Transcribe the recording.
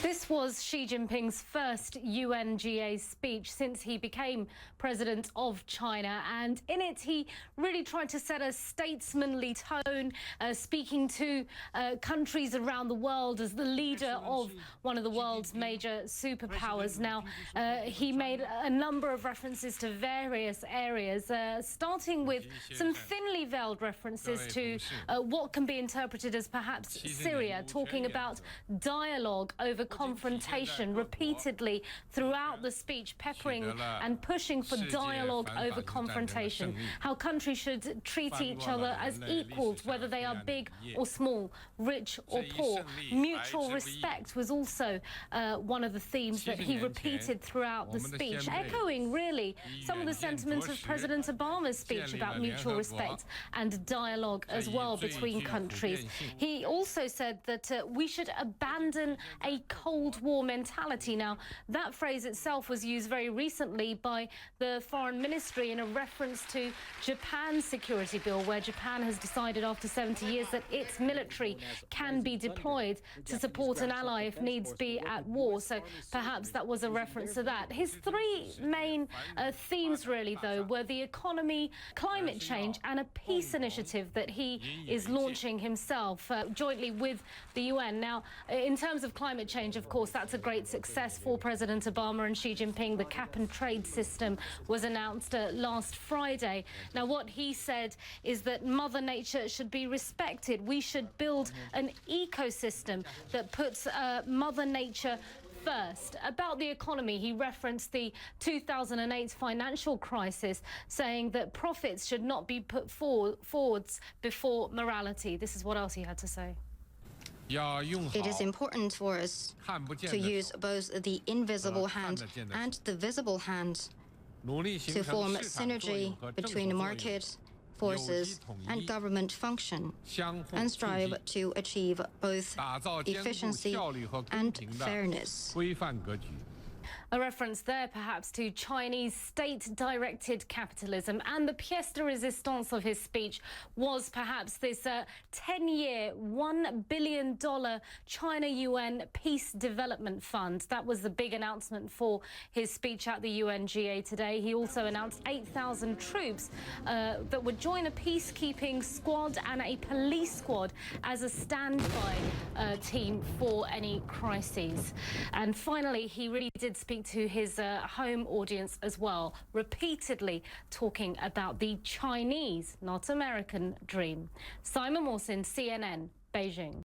This was Xi Jinping's first UNGA speech since he became president of China, and in it he really tried to set a statesmanly tone, speaking to countries around the world as the leader of one of the world's major superpowers. Now, he made a number of references to various areas, starting with some thinly veiled references to what can be interpreted as perhaps Syria, talking about dialogue over confrontation repeatedly throughout the speech, peppering and pushing for dialogue over confrontation, how countries should treat each other as equals, whether they are big or small, rich or poor. Mutual respect was also one of the themes that he repeated throughout the speech, echoing really some of the sentiments of President Obama's speech about mutual respect and dialogue as well between countries. He also said that we should abandon a Cold War mentality. Now, that phrase itself was used very recently by the Foreign Ministry in a reference to Japan's security bill, where Japan has decided after 70 years that its military can be deployed to support an ally if needs be at war. So perhaps that was a reference to that. His three main themes, really, though, were the economy, climate change, and a peace initiative that he is launching himself jointly with the UN. Now, in terms of climate change, of course, that's a great success for President Obama and Xi Jinping. The cap-and-trade system was announced last Friday. Now, what he said is that Mother Nature should be respected. We should build an ecosystem that puts Mother Nature first. About the economy, he referenced the 2008 financial crisis, saying that profits should not be put forwards before morality. This is what else he had to say. It is important for us to use both the invisible hand and the visible hand to form synergy between market forces and government function, and strive to achieve both efficiency and fairness. A reference there, perhaps, to Chinese state-directed capitalism. And the pièce de résistance of his speech was perhaps this 10-year, $1 billion China-UN Peace Development Fund. That was the big announcement for his speech at the UNGA today. He also announced 8,000 troops that would join a peacekeeping squad and a police squad as a standby team for any crises. And finally, he really did speak to his home audience as well, repeatedly talking about the Chinese, not American, dream. Simon Mawson, CNN, Beijing.